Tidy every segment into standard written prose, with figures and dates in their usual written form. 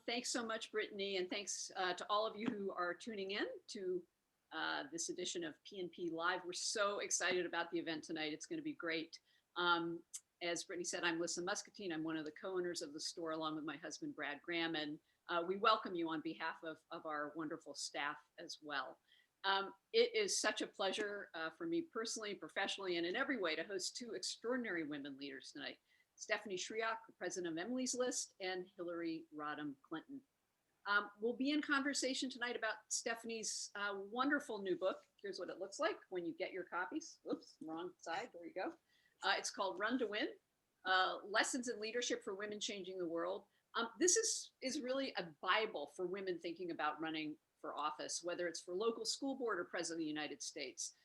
Thanks so much, Brittany, and thanks to all of you who are tuning in to this edition of PNP Live. We're so excited about the event tonight. It's going to be great. As Brittany said, I'm Lissa Muscatine. I'm one of the co-owners of the store, along with my husband, Brad Graham, and we welcome you on behalf of our wonderful staff as well. It is such a pleasure for me personally, professionally, and in every way to host two extraordinary women leaders tonight. Stephanie Schriock, the president of Emily's List, and Hillary Rodham Clinton. We'll be in conversation tonight about Stephanie's wonderful new book. Here's what it looks like when you get your copies. Oops, wrong side, there you go. It's called Run to Win, Lessons in Leadership for Women Changing the World. This is really a Bible for women thinking about running for office, whether it's for local school board or president of the United States.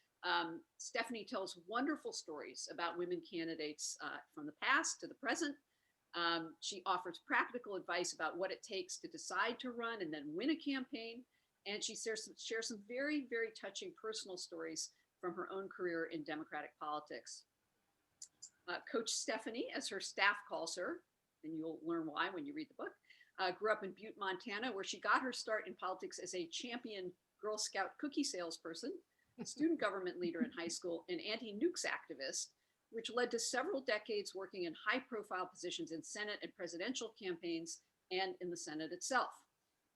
Stephanie tells wonderful stories about women candidates from the past to the present. She offers practical advice about what it takes to decide to run and then win a campaign. And she shares some very, very touching personal stories from her own career in Democratic politics. Coach Stephanie, as her staff calls her, and you'll learn why when you read the book, grew up in Butte, Montana, where she got her start in politics as a champion Girl Scout cookie salesperson, student government leader in high school, and anti-nukes activist, which led to several decades working in high-profile positions in Senate and presidential campaigns and in the Senate itself.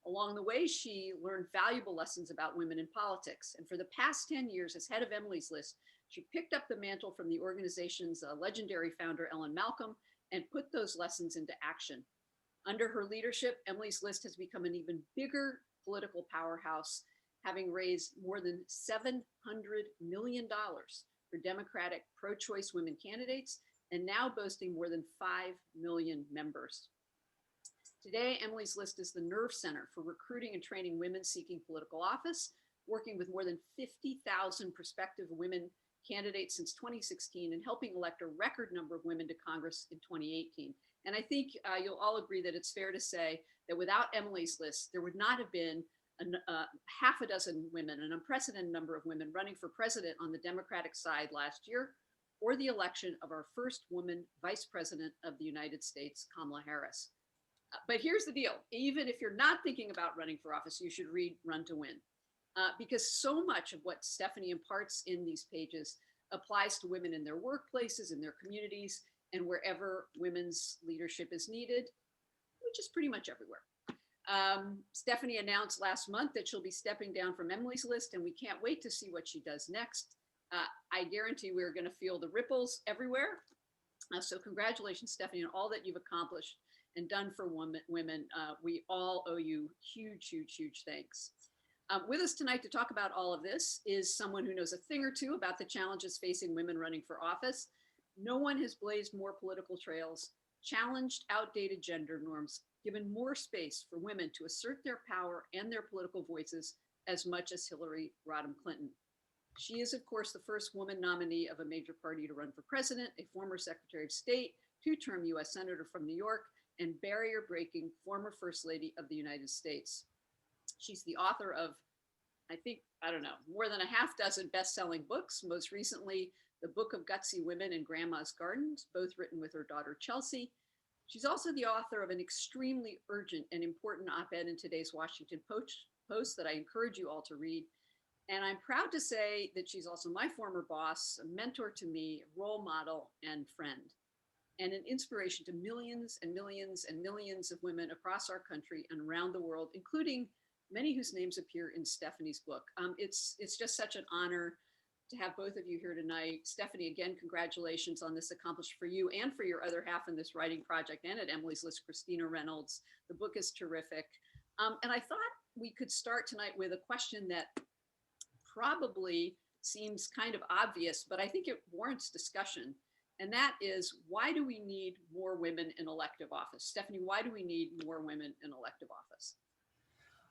Along the way, she learned valuable lessons about women in politics. And for the past 10 years, as head of Emily's List, she picked up the mantle from the organization's legendary founder, Ellen Malcolm, and put those lessons into action. Under her leadership, Emily's List has become an even bigger political powerhouse, having raised more than $700 million for Democratic pro-choice women candidates, and now boasting more than 5 million members. Today, Emily's List is the nerve center for recruiting and training women seeking political office, working with more than 50,000 prospective women candidates since 2016 and helping elect a record number of women to Congress in 2018. And I think you'll all agree that it's fair to say that without Emily's List, there would not have been half a dozen women, an unprecedented number of women running for president on the Democratic side last year, or the election of our first woman vice president of the United States, Kamala Harris. But here's the deal. Even if you're not thinking about running for office, you should read Run to Win, because so much of what Stephanie imparts in these pages applies to women in their workplaces, in their communities, and wherever women's leadership is needed, which is pretty much everywhere. Stephanie announced last month that she'll be stepping down from Emily's List, and we can't wait to see what she does next. I guarantee we're going to feel the ripples everywhere. So congratulations, Stephanie, on all that you've accomplished and done for women. We all owe you huge, huge, huge thanks. With us tonight to talk about all of this is someone who knows a thing or two about the challenges facing women running for office. No one has blazed more political trails, challenged outdated gender norms, given more space for women to assert their power and their political voices as much as Hillary Rodham Clinton. She is, of course, the first woman nominee of a major party to run for president, a former Secretary of State, two-term U.S. Senator from New York, and barrier-breaking former First Lady of the United States. She's the author of, more than a half dozen best-selling books, most recently, The Book of Gutsy Women and Grandma's Gardens, both written with her daughter, Chelsea. She's also the author of an extremely urgent and important op-ed in today's Washington Post that I encourage you all to read. And I'm proud to say that she's also my former boss, a mentor to me, a role model and friend, and an inspiration to millions and millions and millions of women across our country and around the world, including many whose names appear in Stephanie's book. It's just such an honor to have both of you here tonight. Stephanie, again, congratulations on this accomplishment for you and for your other half in this writing project and at Emily's List, Christina Reynolds. The book is terrific. And I thought we could start tonight with a question that probably seems kind of obvious, but I think it warrants discussion. And that is, why do we need more women in elective office? Stephanie, why do we need more women in elective office?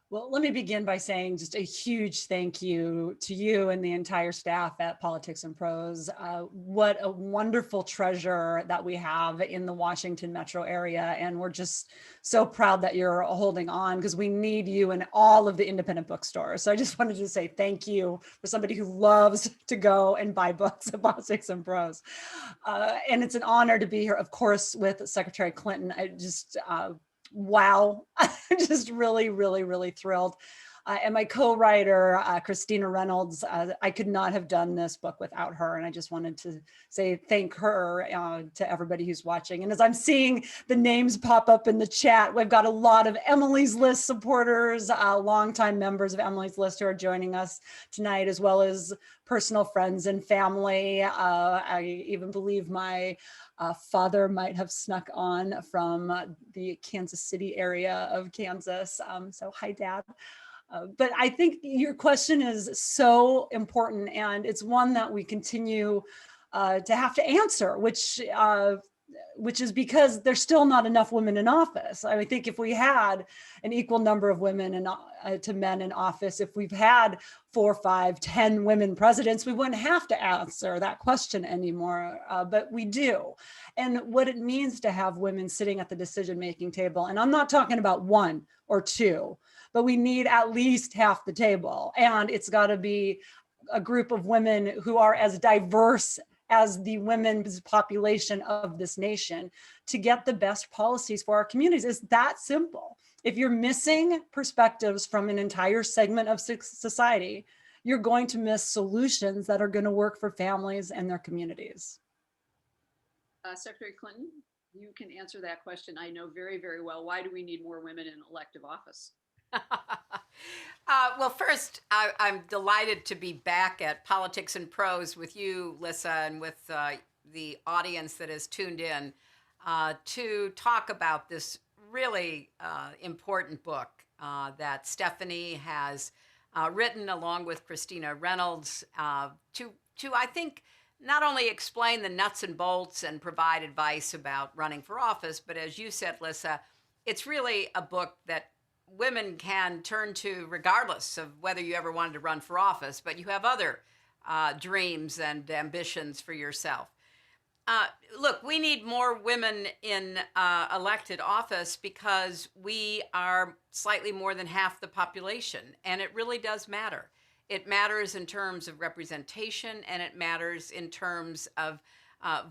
Well, let me begin by saying just a huge thank you to you and the entire staff at Politics and Prose. What a wonderful treasure that we have in the Washington metro area. And we're just so proud that you're holding on, because we need you in all of the independent bookstores. So I just wanted to say thank you for somebody who loves to go and buy books at Politics and Prose. And it's an honor to be here, of course, with Secretary Clinton. wow, I'm just really, really, really thrilled. And my co-writer, Christina Reynolds, I could not have done this book without her. And I just wanted to say thank her to everybody who's watching. And as I'm seeing the names pop up in the chat, we've got a lot of Emily's List supporters, longtime members of Emily's List who are joining us tonight, as well as personal friends and family. I even believe my father might have snuck on from the Kansas City area of Kansas. So hi, Dad. But I think your question is so important, and it's one that we continue to have to answer, which is because there's still not enough women in office. I think if we had an equal number of women to men in office, if we've had 4, 5, 10 women presidents, we wouldn't have to answer that question anymore, but we do. And what it means to have women sitting at the decision-making table, and I'm not talking about 1 or 2, but we need at least half the table. And it's got to be a group of women who are as diverse as the women's population of this nation to get the best policies for our communities. It's that simple. If you're missing perspectives from an entire segment of society, you're going to miss solutions that are going to work for families and their communities. Secretary Clinton, you can answer that question. I know very, very well. Why do we need more women in elective office? Well, first, I'm delighted to be back at Politics and Prose with you, Lissa, and with the audience that has tuned in to talk about this really important book that Stephanie has written along with Christina Reynolds to I think, not only explain the nuts and bolts and provide advice about running for office, but as you said, Lissa, it's really a book that women can turn to regardless of whether you ever wanted to run for office, but you have other dreams and ambitions for yourself. Look, we need more women in elected office because we are slightly more than half the population, and it really does matter. It matters in terms of representation, and it matters in terms of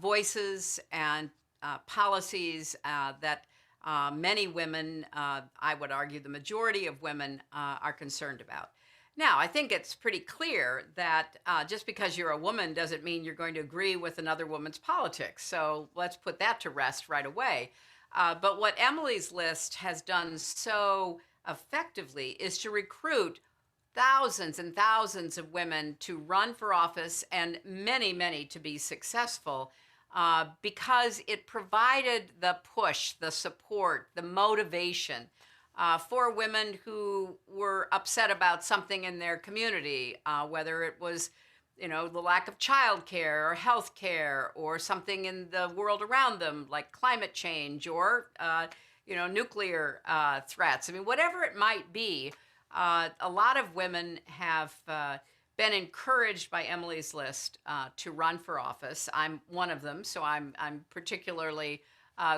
voices and policies that many women, I would argue the majority of women, are concerned about. Now, I think it's pretty clear that just because you're a woman doesn't mean you're going to agree with another woman's politics. So let's put that to rest right away. But what Emily's List has done so effectively is to recruit thousands and thousands of women to run for office and many, many to be successful. Because it provided the push, the support, the motivation for women who were upset about something in their community, whether it was, the lack of childcare or health care or something in the world around them, like climate change or, nuclear threats. I mean, whatever it might be, a lot of women have been encouraged by Emily's List to run for office. I'm one of them, so I'm particularly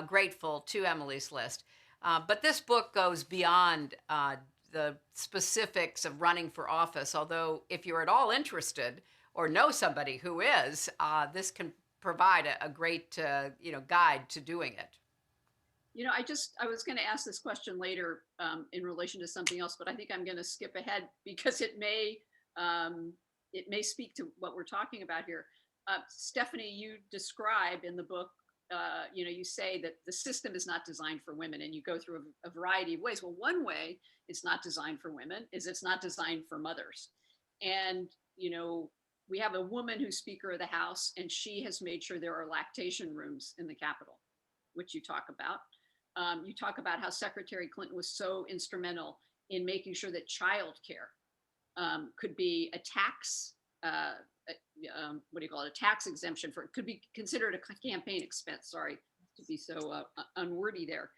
grateful to Emily's List. But this book goes beyond the specifics of running for office, although if you're at all interested or know somebody who is, this can provide a great guide to doing it. I was going to ask this question later in relation to something else, but I think I'm going to skip ahead because it may speak to what we're talking about here. Stephanie, you describe in the book, you say that the system is not designed for women, and you go through a variety of ways. Well, one way it's not designed for women is it's not designed for mothers. And, we have a woman who's Speaker of the House, and she has made sure there are lactation rooms in the Capitol, which you talk about. You talk about how Secretary Clinton was so instrumental in making sure that childcare could be a tax, a tax exemption for, it could be considered a campaign expense, sorry to be so unwordy there.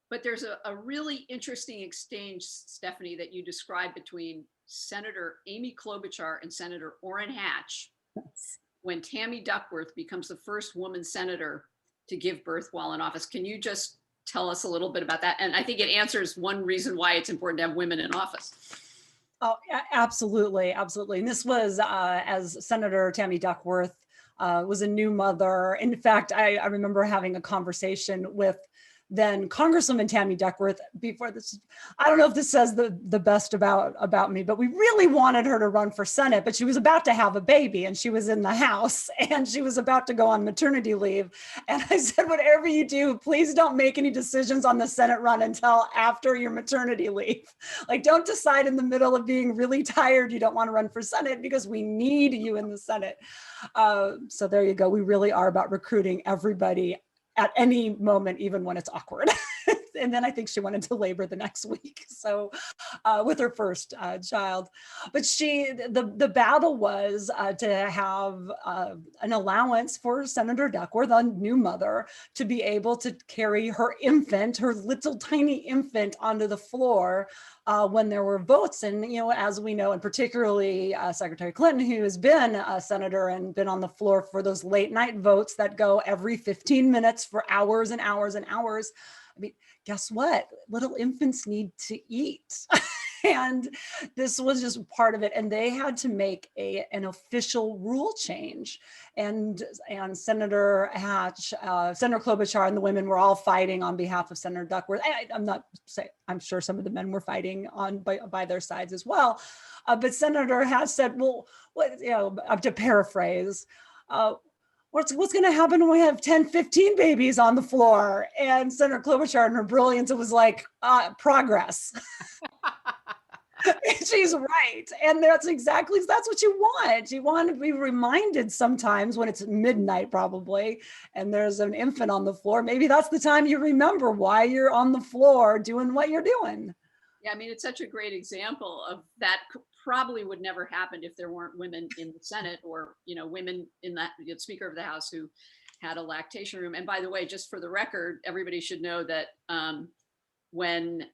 But there's a really interesting exchange, Stephanie, that you described between Senator Amy Klobuchar and Senator Orrin Hatch when Tammy Duckworth becomes the first woman senator to give birth while in office. Can you just tell us a little bit about that? And I think it answers one reason why it's important to have women in office. Oh, absolutely. Absolutely. And this was as Senator Tammy Duckworth was a new mother. In fact, I remember having a conversation with then Congresswoman Tammy Duckworth, before this, I don't know if this says the best about me, but we really wanted her to run for Senate, but she was about to have a baby and she was in the House and she was about to go on maternity leave. And I said, whatever you do, please don't make any decisions on the Senate run until after your maternity leave. Like, don't decide in the middle of being really tired you don't want to run for Senate, because we need you in the Senate. So there you go. We really are about recruiting everybody at any moment, even when it's awkward. And then I think she went into labor the next week. So with her first child, but the battle was to have an allowance for Senator Duckworth, a new mother, to be able to carry her infant, her little tiny infant, onto the floor when there were votes. And, as we know, and particularly Secretary Clinton, who has been a senator and been on the floor for those late night votes that go every 15 minutes for hours and hours and hours. I mean, guess what? Little infants need to eat. And this was just part of it. And they had to make an official rule change. And Senator Hatch, Senator Klobuchar, and the women were all fighting on behalf of Senator Duckworth. I'm not saying, I'm sure some of the men were fighting by their sides as well. But Senator Hatch said, well, to paraphrase, what's going to happen when we have 10, 15 babies on the floor? And Senator Klobuchar, in her brilliance, it was like, progress. She's right. And that's what you want. You want to be reminded sometimes when it's midnight, probably, and there's an infant on the floor. Maybe that's the time you remember why you're on the floor doing what you're doing. Yeah, I mean, it's such a great example of that. Probably would never happen if there weren't women in the Senate, or, women in the Speaker of the House who had a lactation room. And by the way, just for the record, everybody should know that when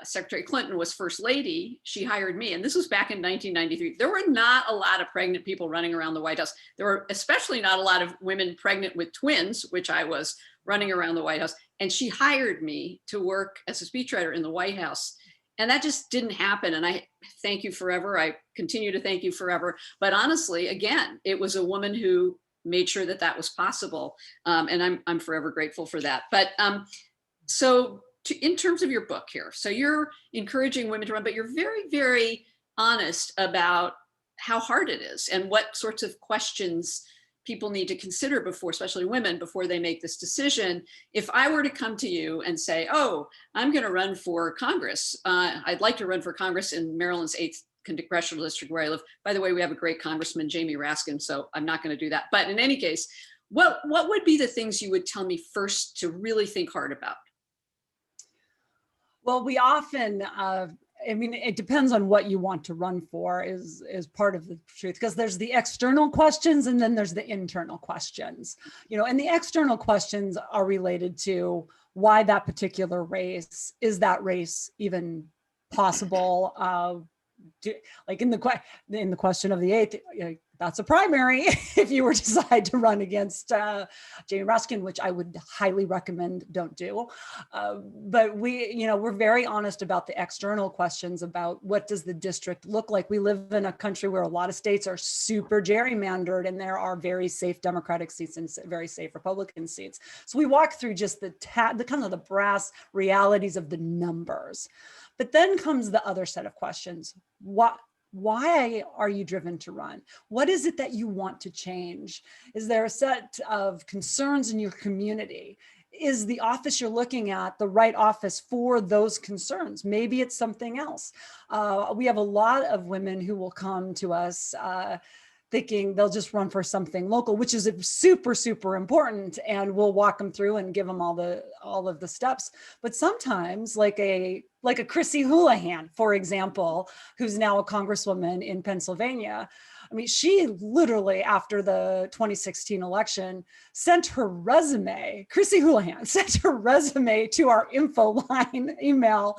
Secretary Clinton was First Lady, she hired me. And this was back in 1993. There were not a lot of pregnant people running around the White House. There were especially not a lot of women pregnant with twins, which I was, running around the White House. And she hired me to work as a speechwriter in the White House. And that just didn't happen. And I thank you forever. I continue to thank you forever. But honestly, again, it was a woman who made sure that that was possible. And I'm forever grateful for that. But in terms of your book here, so you're encouraging women to run, but you're very, very honest about how hard it is and what sorts of questions people need to consider before, especially women, before they make this decision. If I were to come to you and say, oh, I'm going to run for Congress, I'd like to run for Congress in Maryland's 8th congressional district where I live. By the way, we have a great Congressman, Jamie Raskin, so I'm not going to do that. But in any case, what would be the things you would tell me first to really think hard about? Well, we often, it depends on what you want to run for is part of the truth, because there's the external questions and then there's the internal questions, and the external questions are related to why that particular race, is that race even possible? Like in the question of the 8th, that's a primary if you were to decide to run against Jamie Raskin, which I would highly recommend don't do. But we're very honest about the external questions about what does the district look like. We live in a country where a lot of states are super gerrymandered and there are very safe Democratic seats and very safe Republican seats. So we walk through just the kind of the brass realities of the numbers. But then comes the other set of questions. Why are you driven to run? What is it that you want to change? Is there a set of concerns in your community? Is the office you're looking at the right office for those concerns? Maybe it's something else. We have a lot of women who will come to us thinking they'll just run for something local, which is super, super important. And we'll walk them through and give them all of the steps. But sometimes like a Chrissy Houlihan, for example, who's now a congresswoman in Pennsylvania. I mean, she literally, after the 2016 election, sent her resume, Chrissy Houlihan sent her resume to our info line email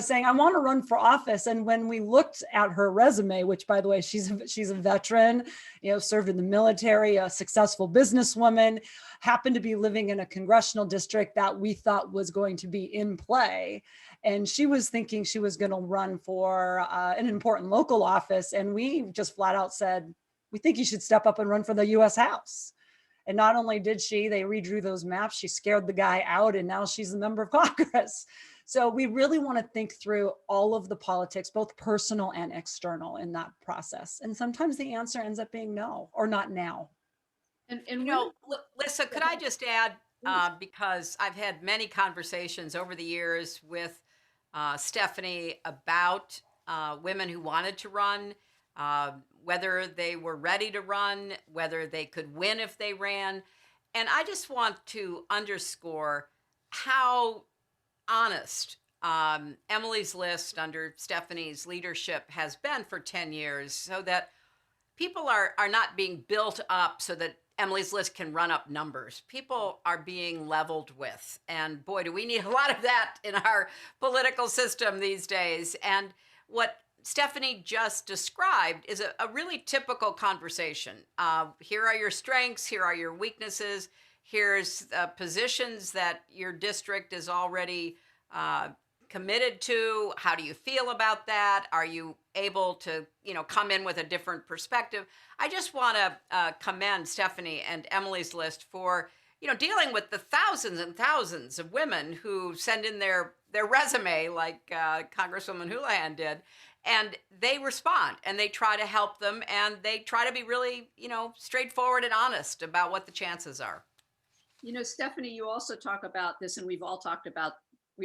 saying, I want to run for office. And when we looked at her resume, which by the way, she's a veteran, served in the military, a successful businesswoman, happened to be living in a congressional district that we thought was going to be in play. And she was thinking she was going to run for an important local office. And we just flat out said, we think you should step up and run for the US House. And not only did they redrew those maps, she scared the guy out, and now she's a member of Congress. So we really want to think through all of the politics, both personal and external, in that process. And sometimes the answer ends up being no, or not now. And You women, know, Lissa, could I just add, because I've had many conversations over the years with Stephanie about women who wanted to run, whether they were ready to run, whether they could win if they ran. And I just want to underscore how honest Emily's List under Stephanie's leadership has been for 10 years, so that people are not being built up so that Emily's List can run up numbers. People are being leveled with. And boy, do we need a lot of that in our political system these days. And what Stephanie just described is a really typical conversation. Here are your strengths, here are your weaknesses, here's positions that your district is already committed to. How do you feel about that? Are you able to, come in with a different perspective? I just want to commend Stephanie and Emily's List for, dealing with the thousands and thousands of women who send in their resume, like Congresswoman Houlihan did, and they respond and they try to help them, and they try to be really, straightforward and honest about what the chances are. Stephanie, you also talk about this, and we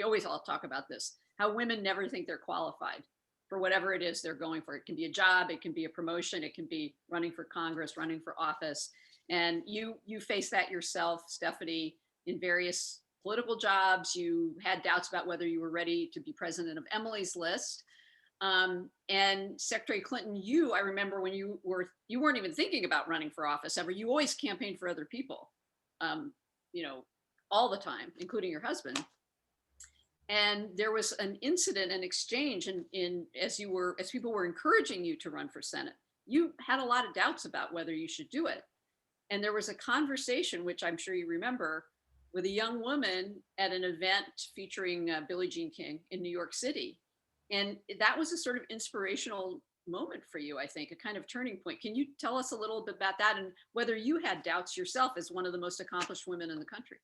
always all talk about this, how women never think they're qualified for whatever it is they're going for. It can be a job, it can be a promotion, it can be running for Congress, running for office. And you face that yourself, Stephanie, in various political jobs. You had doubts about whether you were ready to be president of Emily's List. And Secretary Clinton, I remember when you weren't even thinking about running for office ever. You always campaigned for other people, all the time, including your husband. And there was an incident, an exchange, as people were encouraging you to run for Senate. You had a lot of doubts about whether you should do it. And there was a conversation, which I'm sure you remember, with a young woman at an event featuring Billie Jean King in New York City. And that was a sort of inspirational moment for you, I think, a kind of turning point. Can you tell us a little bit about that, and whether you had doubts yourself as one of the most accomplished women in the country?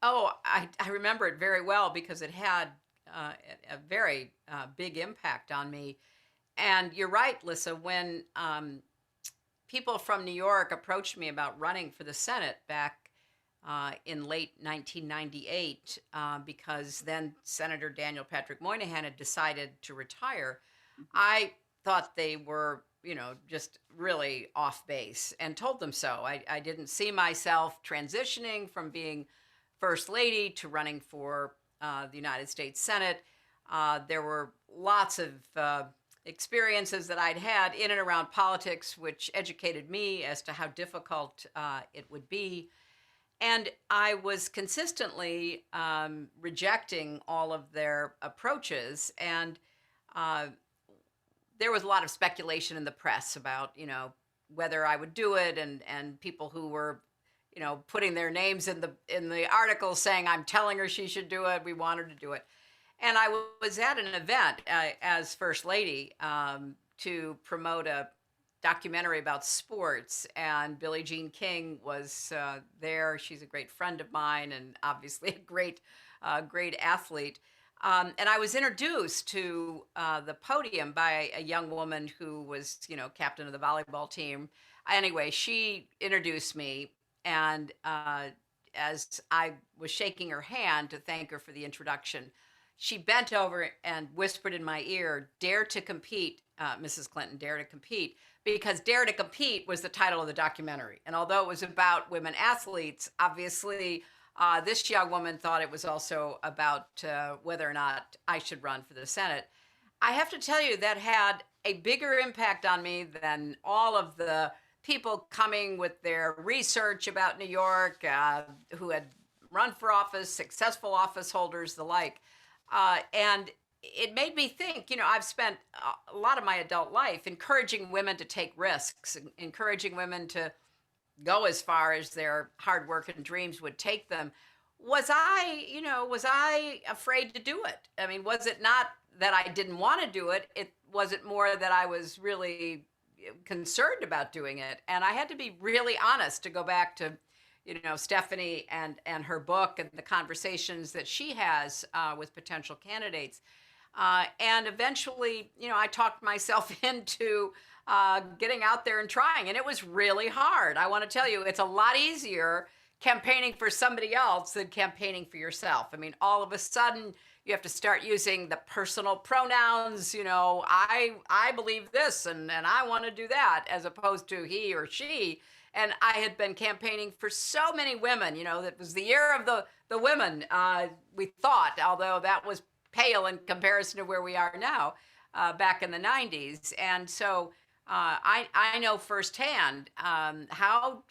Oh, I remember it very well, because it had a very big impact on me. And you're right, Lissa, when people from New York approached me about running for the Senate back in late 1998, because then Senator Daniel Patrick Moynihan had decided to retire, I thought they were, just really off base, and told them so. I didn't see myself transitioning from being First Lady to running for the United States Senate. There were lots of experiences that I'd had in and around politics, which educated me as to how difficult it would be. And I was consistently rejecting all of their approaches. And there was a lot of speculation in the press about, whether I would do it, and people who were putting their names in the article saying, I'm telling her she should do it, we want her to do it. And I was at an event as First Lady to promote a documentary about sports, and Billie Jean King was there. She's a great friend of mine, and obviously a great athlete. And I was introduced to the podium by a young woman who was, captain of the volleyball team. Anyway, she introduced me. And as I was shaking her hand to thank her for the introduction, she bent over and whispered in my ear, "Dare to compete, Mrs. Clinton, dare to compete," because Dare to Compete was the title of the documentary. And although it was about women athletes, obviously this young woman thought it was also about whether or not I should run for the Senate. I have to tell you, that had a bigger impact on me than all of the people coming with their research about New York, who had run for office, successful office holders, the like. And it made me think, I've spent a lot of my adult life encouraging women to take risks, encouraging women to go as far as their hard work and dreams would take them. Was I afraid to do it? I mean, was it not that I didn't want to do it? Was it more that I was really concerned about doing it? And I had to be really honest to go back to Stephanie and her book and the conversations that she has with potential candidates. And eventually, I talked myself into getting out there and trying. And it was really hard. I want to tell you, it's a lot easier campaigning for somebody else than campaigning for yourself. I mean, all of a sudden, you have to start using the personal pronouns. I believe this and I want to do that, as opposed to he or she. And I had been campaigning for so many women. That was the year of the women, we thought, although that was pale in comparison to where we are now, back in the 90s. And so I know firsthand how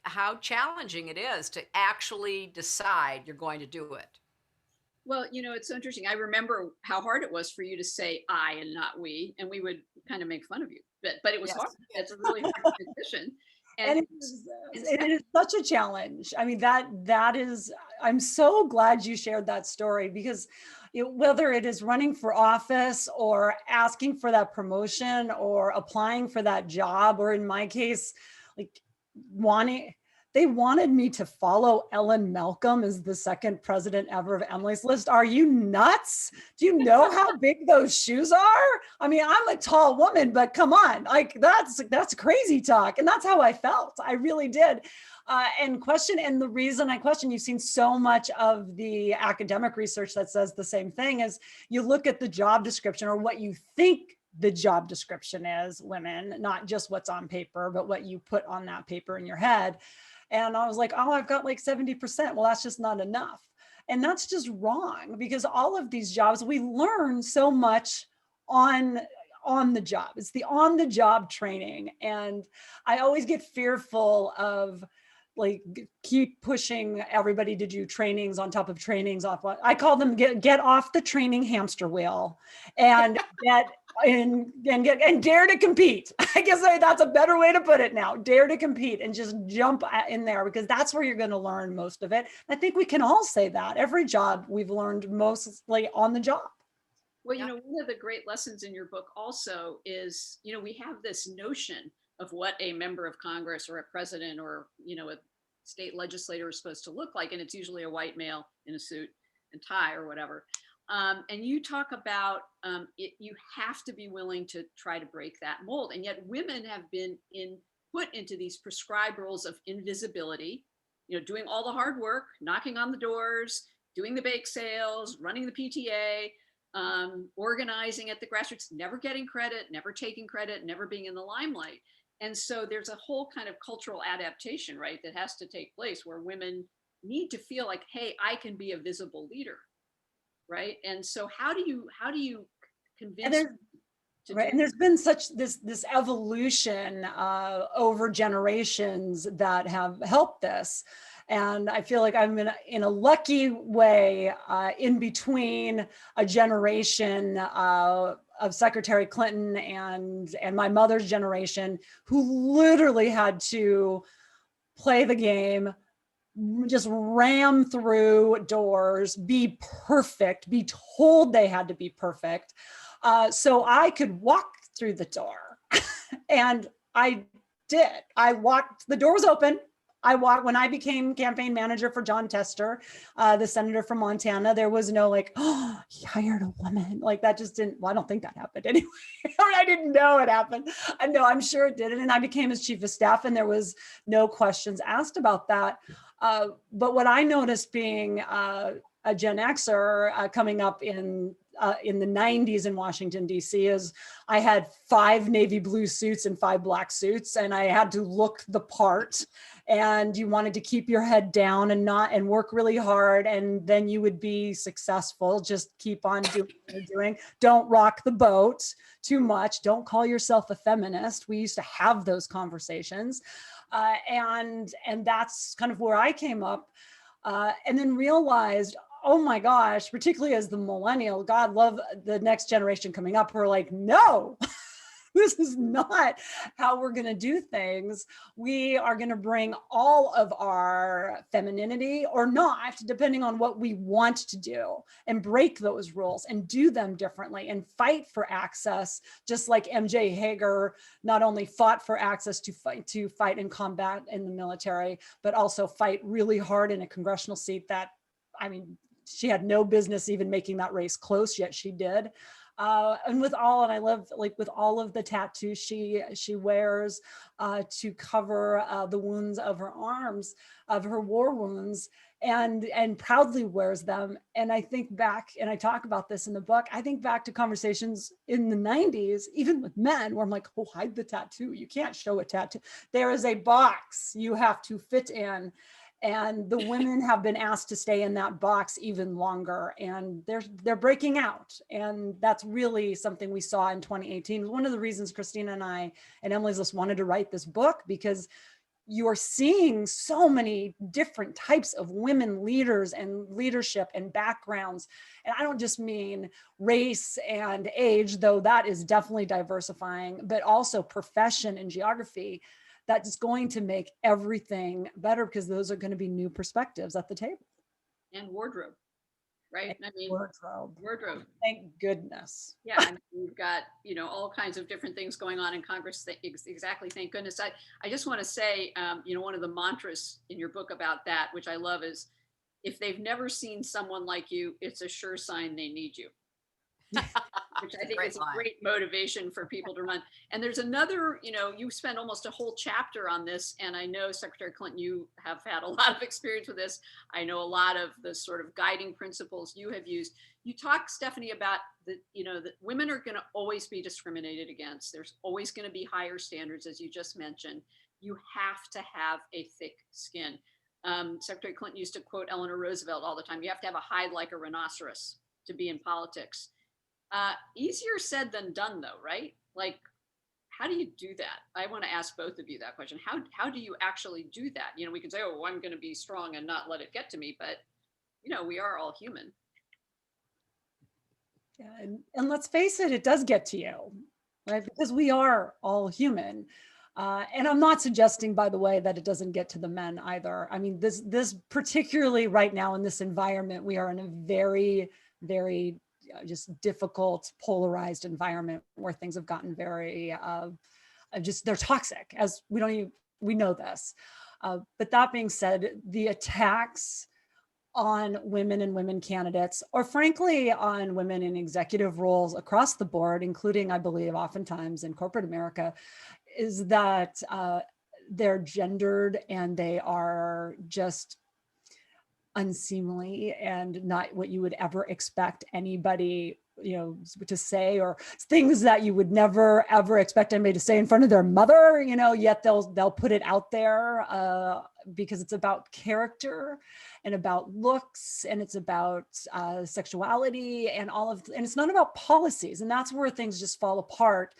challenging it is to actually decide you're going to do it. Well, it's so interesting. I remember how hard it was for you to say I and not we, and we would kind of make fun of you, but it was hard. It's a really hard transition. And it is such a challenge. I mean, that is, I'm so glad you shared that story, because whether it is running for office or asking for that promotion or applying for that job, or in my case, like they wanted me to follow Ellen Malcolm as the second president ever of Emily's List. Are you nuts? Do you know how big those shoes are? I mean, I'm a tall woman, but come on, like that's crazy talk. And that's how I felt. I really did. And the reason I question, you've seen so much of the academic research that says the same thing, is you look at the job description, or what you think the job description is, women, not just what's on paper, but what you put on that paper in your head. And I was like, oh, I've got like 70%. Well, that's just not enough. And that's just wrong, because all of these jobs, we learn so much on the job. It's the on the job training. And I always get fearful of like keep pushing everybody to do trainings on top of trainings off. I call them get off the training hamster wheel and and dare to compete. I guess that's a better way to put it now. Dare to compete and just jump in there, because that's where you're going to learn most of it. I think we can all say that every job we've learned mostly on the job. Well, one of the great lessons in your book also is, we have this notion of what a member of Congress or a president or, a state legislator is supposed to look like. And it's usually a white male in a suit and tie or whatever. And you talk about you have to be willing to try to break that mold. And yet women have been put into these prescribed roles of invisibility, doing all the hard work, knocking on the doors, doing the bake sales, running the PTA, organizing at the grassroots, never getting credit, never taking credit, never being in the limelight. And so there's a whole kind of cultural adaptation, right, that has to take place, where women need to feel like, hey, I can be a visible leader, right? And so how do you convince? And there's been such this evolution over generations that have helped this. And I feel like I'm in a lucky way in between a generation of Secretary Clinton and my mother's generation, who literally had to play the game, just ram through doors, be perfect, be told they had to be perfect, so I could walk through the door. And I did. I walked, the door was open. When I became campaign manager for John Tester, the senator from Montana, there was no like, oh, he hired a woman. Like that just didn't, well, I don't think that happened anyway. I didn't know it happened. I know, I'm sure it didn't. And I became his chief of staff and there was no questions asked about that. But what I noticed being a Gen Xer coming up in the 90s in Washington, D.C. is I had 5 navy blue suits and 5 black suits, and I had to look the part, and you wanted to keep your head down and work really hard, and then you would be successful. Just keep on doing what you're doing. Don't rock the boat too much. Don't call yourself a feminist. We used to have those conversations. And that's kind of where I came up, and then realized, oh my gosh, particularly as the millennial, God love the next generation coming up, who are like, no, this is not how we're going to do things. We are going to bring all of our femininity or not, depending on what we want to do, and break those rules and do them differently and fight for access, just like MJ Hager not only fought for access to fight in combat in the military, but also fight really hard in a congressional seat that, I mean, she had no business even making that race close, yet she did. And I love, like, with all of the tattoos she wears to cover the wounds of her arms, of her war wounds, and proudly wears them. And I think back, and I talk about this in the book, I think back to conversations in the 90s, even with men, where I'm like, oh, hide the tattoo. You can't show a tattoo. There is a box you have to fit in. And the women have been asked to stay in that box even longer, and they're breaking out. And that's really something we saw in 2018. It was one of the reasons Christina and I and Emily's List wanted to write this book, because you're seeing so many different types of women leaders and leadership and backgrounds. And I don't just mean race and age, though that is definitely diversifying, but also profession and geography. That's going to make everything better, because those are going to be new perspectives at the table. And wardrobe, right? And I mean, wardrobe. Thank goodness. Yeah, I mean, we've got, all kinds of different things going on in Congress. Exactly. Thank goodness. I just want to say, one of the mantras in your book about that, which I love, is if they've never seen someone like you, it's a sure sign they need you. Which I think is a great motivation for people to run. And there's another, you spent almost a whole chapter on this. And I know, Secretary Clinton, you have had a lot of experience with this. I know a lot of the sort of guiding principles you have used. You talk, Stephanie, about that women are going to always be discriminated against. There's always going to be higher standards, as you just mentioned. You have to have a thick skin. Secretary Clinton used to quote Eleanor Roosevelt all the time. You have to have a hide like a rhinoceros to be in politics. Easier said than done, though, right? Like, how do you do that? I want to ask both of you that question. How do you actually do that? We can say, oh, I'm going to be strong and not let it get to me, but we are all human. Yeah, and let's face it, it does get to you, right? Because we are all human. And I'm not suggesting, by the way, that it doesn't get to the men either. I mean, this particularly right now in this environment, we are in a very, very just difficult, polarized environment where things have gotten very, they're toxic, as we know this. But that being said, the attacks on women and women candidates, or frankly, on women in executive roles across the board, including, I believe, oftentimes in corporate America, is that they're gendered and they are just unseemly and not what you would ever expect anybody to say, or things that you would never ever expect anybody to say in front of their mother, yet they'll put it out there because it's about character and about looks, and it's about sexuality and and it's not about policies, and that's where things just fall apart.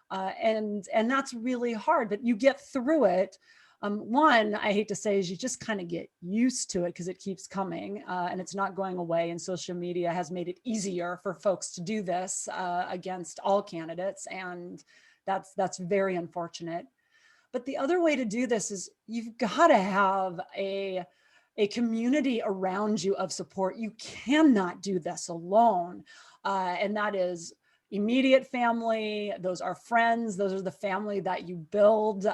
And that's really hard, but you get through it. One, I hate to say, is you just kind of get used to it because it keeps coming and it's not going away. And social media has made it easier for folks to do this against all candidates. And that's very unfortunate. But the other way to do this is you've got to have a community around you of support. You cannot do this alone. And that is immediate family, those are friends, those are the family that you build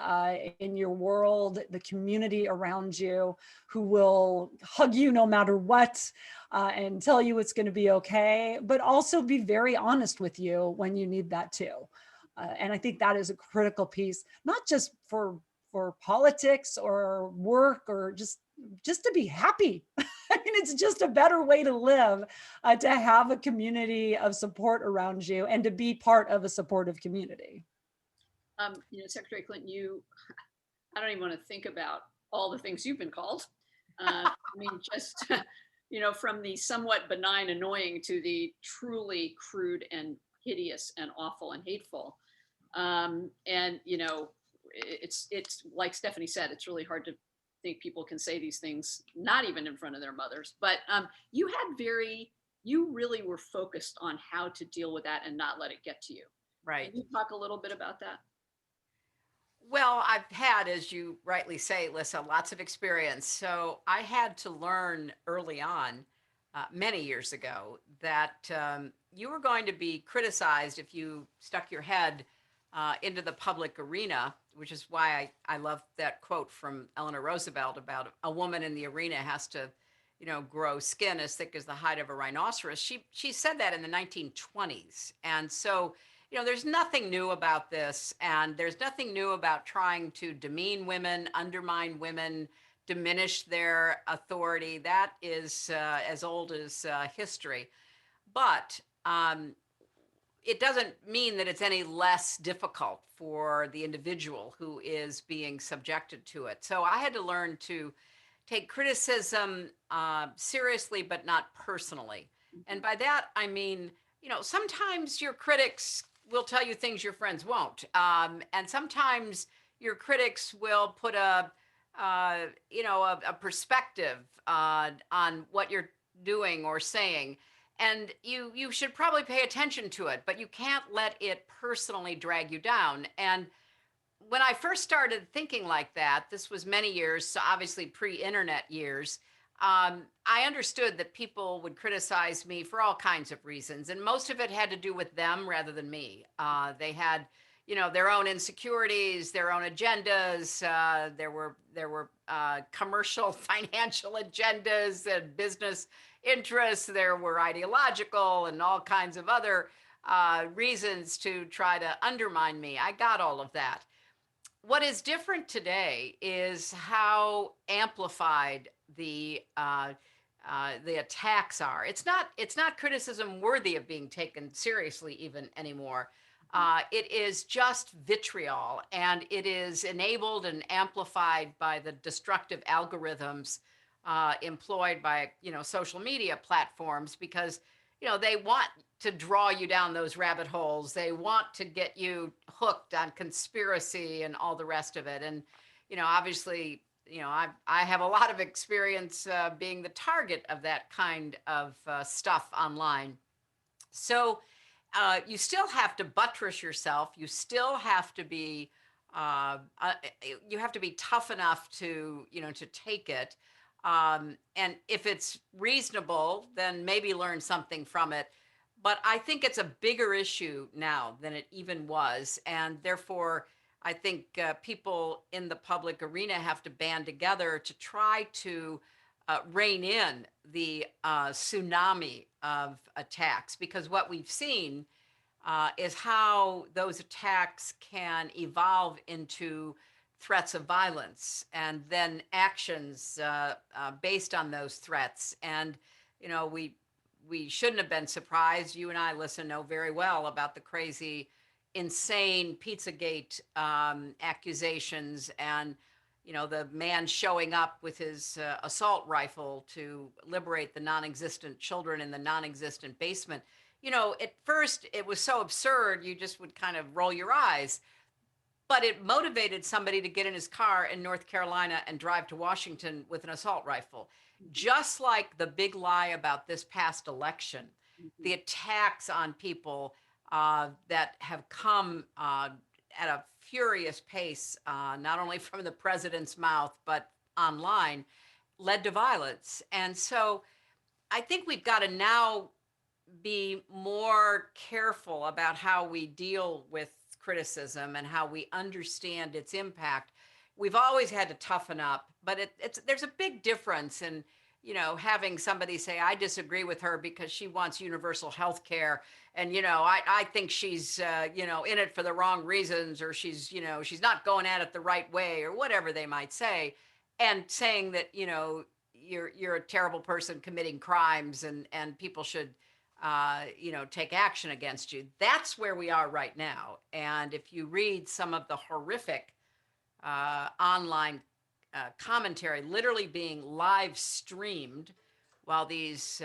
in your world, the community around you who will hug you no matter what and tell you it's going to be okay, but also be very honest with you when you need that too. And I think that is a critical piece, not just for politics or work or just to be happy. I mean, it's just a better way to live, to have a community of support around you and to be part of a supportive community. Secretary Clinton, I don't even want to think about all the things you've been called. I mean, just, from the somewhat benign annoying to the truly crude and hideous and awful and hateful. It's like Stephanie said, it's really hard to think people can say these things, not even in front of their mothers. But you really were focused on how to deal with that and not let it get to you. Right. Can you talk a little bit about that? Well, I've had, as you rightly say, Lissa, lots of experience. So I had to learn early on, many years ago, that you were going to be criticized if you stuck your head into the public arena, which is why I love that quote from Eleanor Roosevelt about a woman in the arena has to, grow skin as thick as the hide of a rhinoceros. She said that in the 1920s. And so there's nothing new about this, and there's nothing new about trying to demean women, undermine women, diminish their authority. That is as old as history. But it doesn't mean that it's any less difficult for the individual who is being subjected to it. So I had to learn to take criticism seriously, but not personally. And by that, I mean, sometimes your critics will tell you things your friends won't. And sometimes your critics will put a perspective on what you're doing or saying. And you should probably pay attention to it, but you can't let it personally drag you down. And when I first started thinking like that, this was many years, so obviously pre-internet years, I understood that people would criticize me for all kinds of reasons, and most of it had to do with them rather than me. They had, their own insecurities, their own agendas. There were commercial, financial agendas and business interests. There were ideological and all kinds of other reasons to try to undermine me. I got all of that. What is different today is how amplified the attacks are. It's not criticism worthy of being taken seriously even anymore. It is just vitriol, and it is enabled and amplified by the destructive algorithms employed by social media platforms, because they want to draw you down those rabbit holes. They want to get you hooked on conspiracy and all the rest of it. And obviously, I have a lot of experience being the target of that kind of stuff online. So you still have to buttress yourself. You still have to be you have to be tough enough to take it. And if it's reasonable, then maybe learn something from it. But I think it's a bigger issue now than it even was. And therefore, I think people in the public arena have to band together to try to rein in the tsunami of attacks. Because what we've seen is how those attacks can evolve into threats of violence and then actions based on those threats. And we shouldn't have been surprised. You and I, listen, know very well about the crazy, insane Pizzagate accusations, and the man showing up with his assault rifle to liberate the non-existent children in the non-existent basement. At first it was so absurd you just would kind of roll your eyes, but it motivated somebody to get in his car in North Carolina and drive to Washington with an assault rifle. Just like the big lie about this past election, the attacks on people that have come at a furious pace, not only from the president's mouth, but online, led to violence. And so I think we've got to now be more careful about how we deal with criticism and how we understand its impact. We've always had to toughen up, but there's a big difference in having somebody say, I disagree with her because she wants universal health care, and I think she's in it for the wrong reasons, or she's not going at it the right way, or whatever they might say, and saying that you're a terrible person committing crimes, and people should take action against you. That's where we are right now. And if you read some of the horrific online commentary, literally being live streamed while these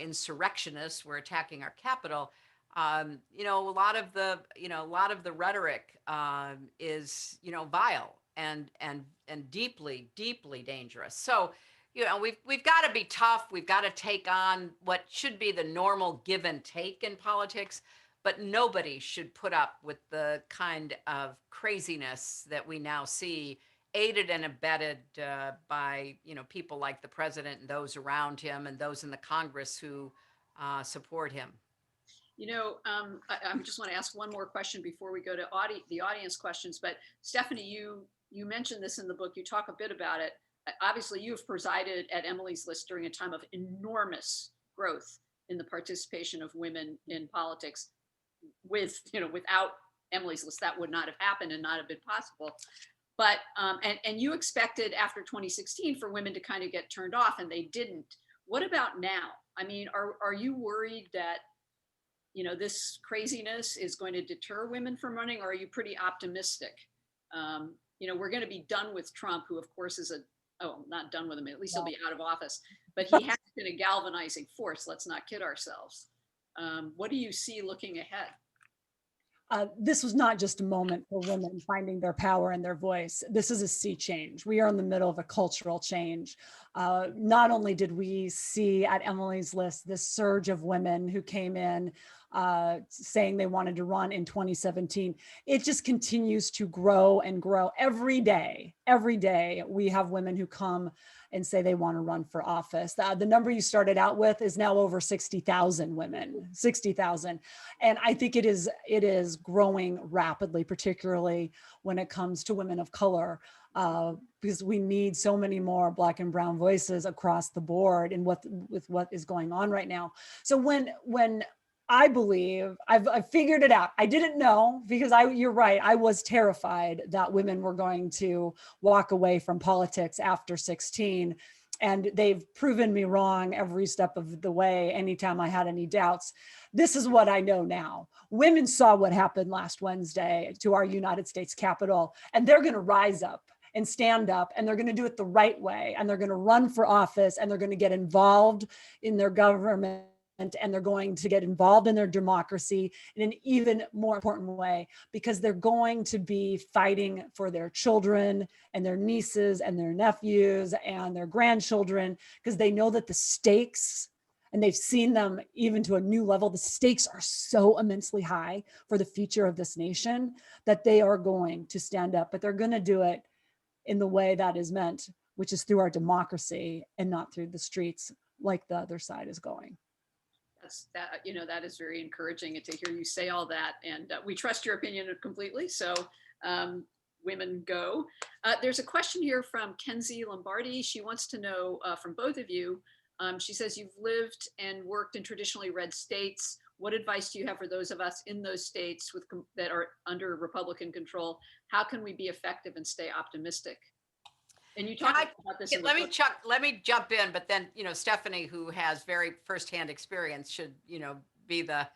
insurrectionists were attacking our capital, a lot of the rhetoric is vile and deeply, deeply dangerous. So we've got to be tough. We've got to take on what should be the normal give and take in politics, but nobody should put up with the kind of craziness that we now see, aided and abetted by people like the president and those around him and those in the Congress who support him. I just want to ask one more question before we go to the audience questions. But Stephanie, you mentioned this in the book. You talk a bit about it. Obviously, you've presided at Emily's List during a time of enormous growth in the participation of women in politics. Without Emily's List, that would not have happened and not have been possible. But and you expected after 2016 for women to kind of get turned off, and they didn't. What about now? I mean, are you worried that this craziness is going to deter women from running, or are you pretty optimistic? We're going to be done with Trump, who of course is not done with him, at least he'll be out of office, but he has been a galvanizing force. Let's not kid ourselves. What do you see looking ahead? This was not just a moment for women finding their power and their voice. This is a sea change. We are in the middle of a cultural change. Not only did we see at Emily's List this surge of women who came in saying they wanted to run in 2017, it just continues to grow and grow every day. Every day we have women who come and say they want to run for office. The number you started out with is now over 60,000 women, 60,000. And I think it is growing rapidly, particularly when it comes to women of color, because we need so many more Black and brown voices across the board in with what is going on right now. So when I believe I've figured it out. I didn't know because you're right. I was terrified that women were going to walk away from politics after 16, and they've proven me wrong every step of the way. Anytime I had any doubts, this is what I know now. Women saw what happened last Wednesday to our United States Capitol, and they're going to rise up and stand up, and they're going to do it the right way, and they're going to run for office, and they're going to get involved in their government, and they're going to get involved in their democracy in an even more important way, because they're going to be fighting for their children and their nieces and their nephews and their grandchildren, because they know that the stakes, and they've seen them even to a new level, the stakes are so immensely high for the future of this nation that they are going to stand up, but they're going to do it in the way that is meant, which is through our democracy and not through the streets like the other side is going. That is very encouraging to hear you say all that, and we trust your opinion completely. So women go. There's a question here from Kenzie Lombardi. She wants to know from both of you. She says, you've lived and worked in traditionally red states. What advice do you have for those of us in those states that are under Republican control? How can we be effective and stay optimistic? And you talked about this. Let me jump in, but then Stephanie, who has very firsthand experience, should be the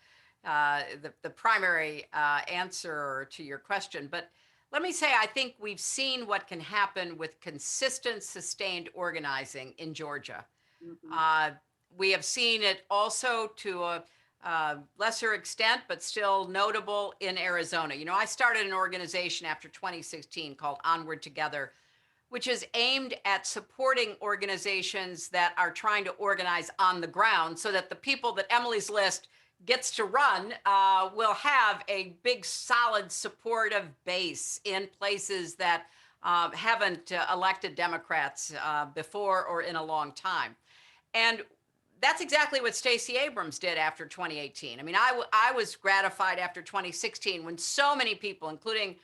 primary answer to your question. But let me say, I think we've seen what can happen with consistent, sustained organizing in Georgia. Mm-hmm. We have seen it also to a lesser extent, but still notable in Arizona. I started an organization after 2016 called Onward Together, which is aimed at supporting organizations that are trying to organize on the ground so that the people that Emily's List gets to run will have a big, solid, supportive base in places that haven't elected Democrats before or in a long time. And that's exactly what Stacey Abrams did after 2018. I mean, I was gratified after 2016 when so many people, including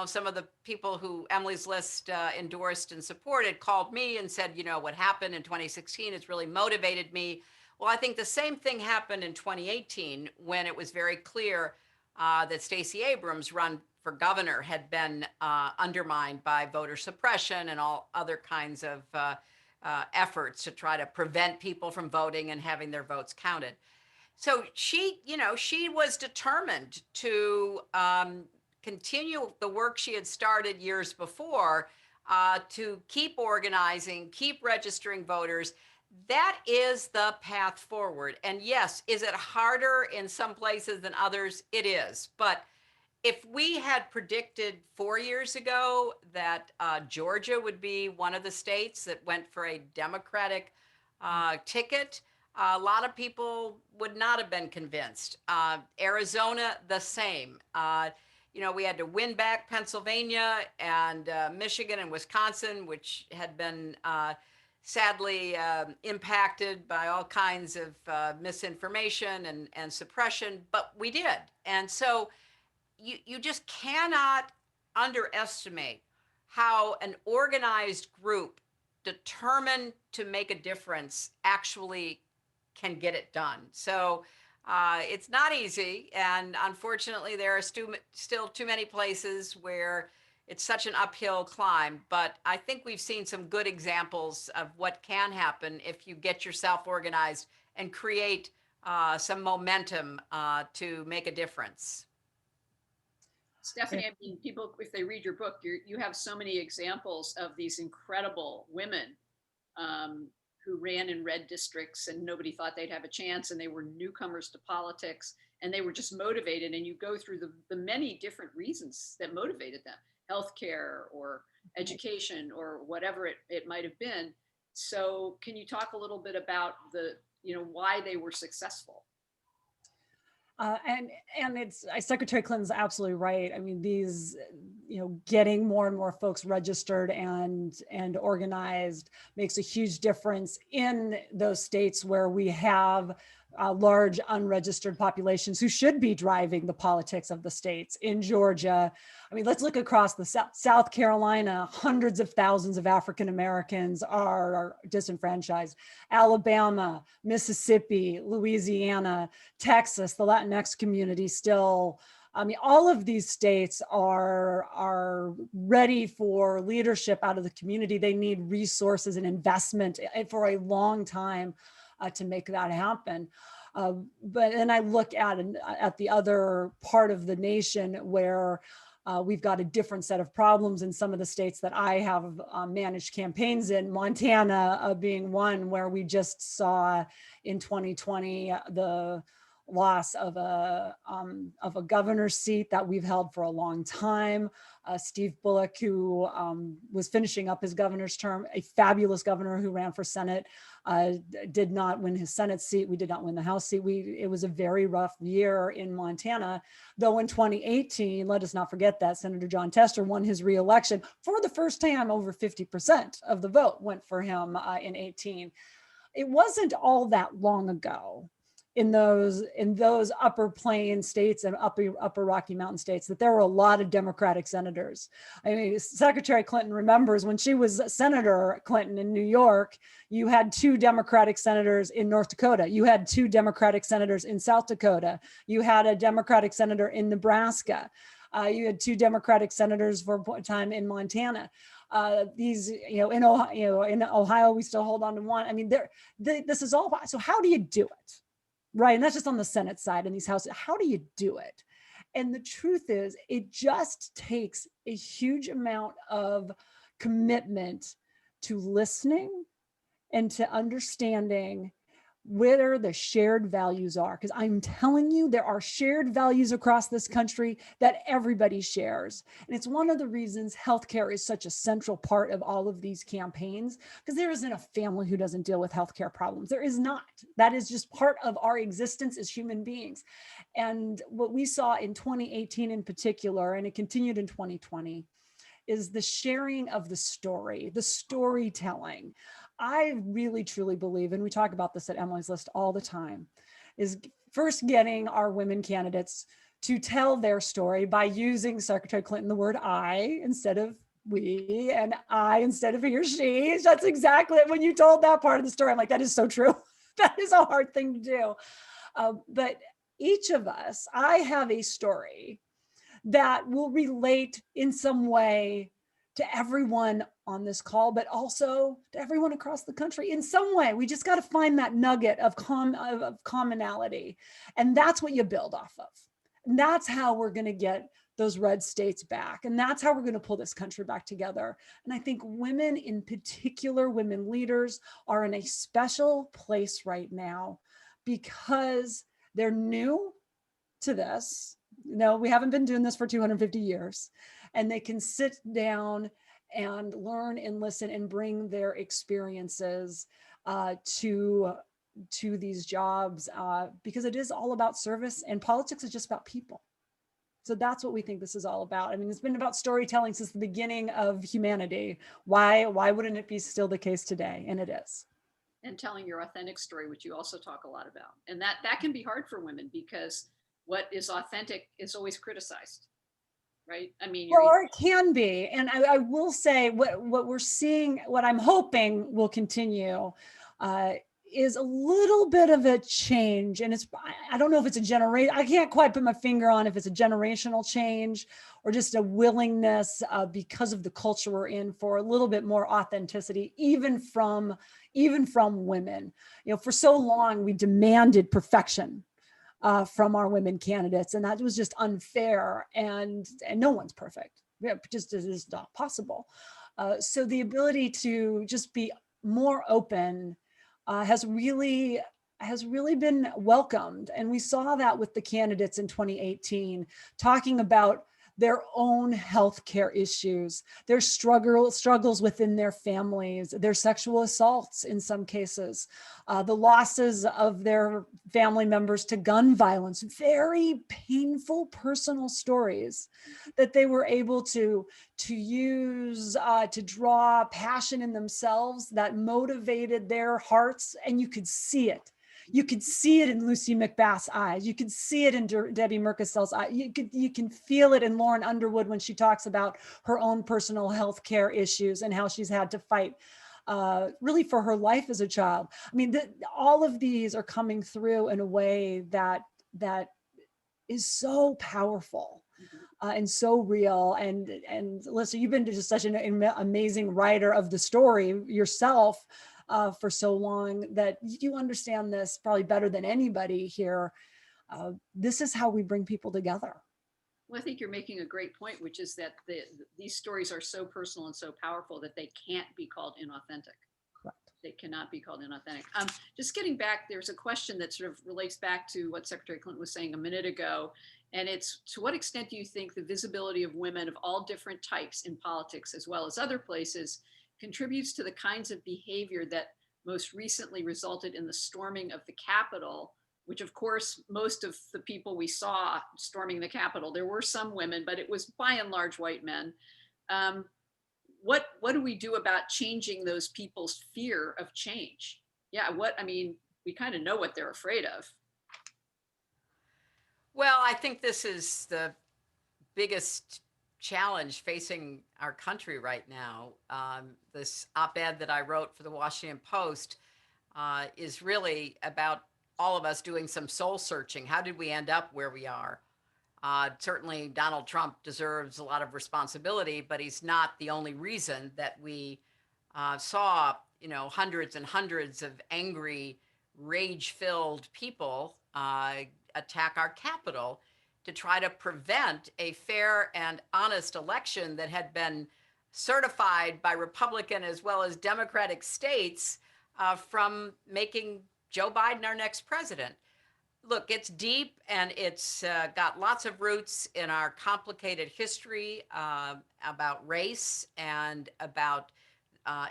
some of the people who Emily's List endorsed and supported, called me and said, what happened in 2016 has really motivated me. Well, I think the same thing happened in 2018 when it was very clear that Stacey Abrams' run for governor had been undermined by voter suppression and all other kinds of efforts to try to prevent people from voting and having their votes counted. So she was determined to continue the work she had started years before, to keep organizing, keep registering voters. That is the path forward. And yes, is it harder in some places than others? It is. But if we had predicted 4 years ago that Georgia would be one of the states that went for a Democratic ticket, a lot of people would not have been convinced. Arizona, the same. We had to win back Pennsylvania and Michigan and Wisconsin, which had been sadly impacted by all kinds of misinformation and suppression, but we did. And so you just cannot underestimate how an organized group determined to make a difference actually can get it done. So it's not easy. And unfortunately, there are still too many places where it's such an uphill climb. But I think we've seen some good examples of what can happen if you get yourself organized and create some momentum to make a difference. Stephanie, I mean, people, if they read your book, you have so many examples of these incredible women who ran in red districts and nobody thought they'd have a chance, and they were newcomers to politics, and they were just motivated. And you go through the many different reasons that motivated them: healthcare or education or whatever it might have been. So can you talk a little bit about why they were successful? And it's Secretary Clinton's absolutely right. I mean, these, getting more and more folks registered and organized makes a huge difference in those states where we have large unregistered populations who should be driving the politics of the states. In Georgia, I mean, let's look across the South Carolina, hundreds of thousands of African Americans are disenfranchised. Alabama, Mississippi, Louisiana, Texas, the Latinx community still, I mean, all of these states are ready for leadership out of the community. They need resources and investment for a long time to make that happen. But then I look at the other part of the nation where we've got a different set of problems in some of the states that I have managed campaigns in, Montana being one, where we just saw in 2020 the loss of a governor's seat that we've held for a long time. Steve Bullock, who was finishing up his governor's term, a fabulous governor who ran for Senate, did not win his Senate seat. We did not win the House seat. It was a very rough year in Montana, though in 2018, let us not forget that Senator John Tester won his reelection for the first time. Over 50% of the vote went for him in 18. It wasn't all that long ago in those upper plain states and upper Rocky Mountain states that there were a lot of Democratic senators. I mean, Secretary Clinton remembers when she was Senator Clinton in New York, you had 2 Democratic senators in North Dakota. You had 2 Democratic senators in South Dakota. You had a Democratic senator in Nebraska. You had 2 Democratic senators for a time in Montana. In Ohio, we still hold on to one. I mean, this is all. So how do you do it? Right. And that's just on the Senate side in these houses. How do you do it? And the truth is, it just takes a huge amount of commitment to listening and to understanding where the shared values are. Because I'm telling you, there are shared values across this country that everybody shares. And it's one of the reasons healthcare is such a central part of all of these campaigns, because there isn't a family who doesn't deal with healthcare problems. There is not. That is just part of our existence as human beings. And what we saw in 2018 in particular, and it continued in 2020, is the sharing of the story, the storytelling. I really, truly believe, and we talk about this at Emily's List all the time, is first getting our women candidates to tell their story by using Secretary Clinton, the word I instead of we, and I instead of he or she. That's exactly when you told that part of the story. I'm like, that is so true. That is a hard thing to do. But each of us, I have a story that will relate in some way to everyone on this call, but also to everyone across the country in some way. We just got to find that nugget of commonality. And that's what you build off of. And that's how we're going to get those red states back. And that's how we're going to pull this country back together. And I think women in particular, women leaders, are in a special place right now because they're new to this. No, we haven't been doing this for 250 years. And they can sit down and learn and listen and bring their experiences to these jobs, because it is all about service, and politics is just about people. So that's what we think this is all about. I mean, it's been about storytelling since the beginning of humanity. Why wouldn't it be still the case today? And it is. And telling your authentic story, which you also talk a lot about. And that can be hard for women, because what is authentic is always criticized, right? I mean, Or it can be. And I will say what we're seeing, what I'm hoping will continue, is a little bit of a change. And I don't know if it's a generation, I can't quite put my finger on if it's a generational change or just a willingness, because of the culture we're in, for a little bit more authenticity, even from women. You know, for so long we demanded perfection from our women candidates, and that was just unfair. And no one's perfect. It just is not possible. So the ability to just be more open has really been welcomed. And we saw that with the candidates in 2018, talking about their own healthcare issues, their struggles within their families, their sexual assaults in some cases, the losses of their family members to gun violence, very painful personal stories that they were able to use to draw passion in themselves that motivated their hearts. And you could see it. You could see it in Lucy McBath's eyes. You could see it in Debbie Merkesel's eyes. You can feel it in Lauren Underwood when she talks about her own personal health care issues and how she's had to fight really for her life as a child. I mean, all of these are coming through in a way that is so powerful. And so real. And Alyssa, you've been just such an amazing writer of the story yourself for so long that you understand this probably better than anybody here. This is how we bring people together. Well, I think you're making a great point, which is that these stories are so personal and so powerful that they can't be called inauthentic. Correct. They cannot be called inauthentic. Just getting back, there's a question that sort of relates back to what Secretary Clinton was saying a minute ago. And it's, to what extent do you think the visibility of women of all different types in politics, as well as other places, contributes to the kinds of behavior that most recently resulted in the storming of the Capitol, which of course, most of the people we saw storming the Capitol, there were some women, but it was by and large white men. What do we do about changing those people's fear of change? Yeah, we kind of know what they're afraid of. Well, I think this is the biggest challenge facing our country right now. This op-ed that I wrote for the Washington Post is really about all of us doing some soul searching. How did we end up where we are? Certainly Donald Trump deserves a lot of responsibility, but he's not the only reason that we saw, hundreds and hundreds of angry, rage-filled people attack our Capitol to try to prevent a fair and honest election that had been certified by Republican as well as Democratic states from making Joe Biden our next president. Look, it's deep, and it's got lots of roots in our complicated history about race and about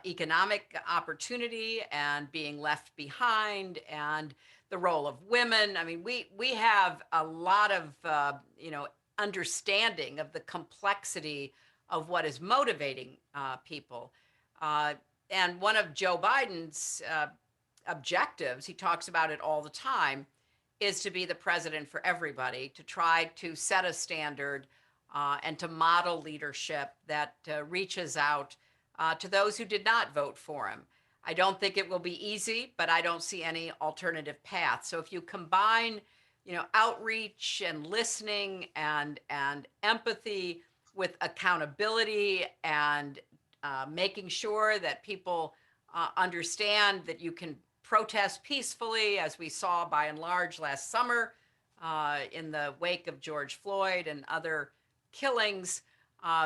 economic opportunity and being left behind and the role of women. I mean, we have a lot of, understanding of the complexity of what is motivating people. And one of Joe Biden's objectives, he talks about it all the time, is to be the president for everybody, to try to set a standard and to model leadership that reaches out to those who did not vote for him. I don't think it will be easy, but I don't see any alternative path. So if you combine, outreach and listening and empathy with accountability and making sure that people understand that you can protest peacefully, as we saw by and large last summer in the wake of George Floyd and other killings.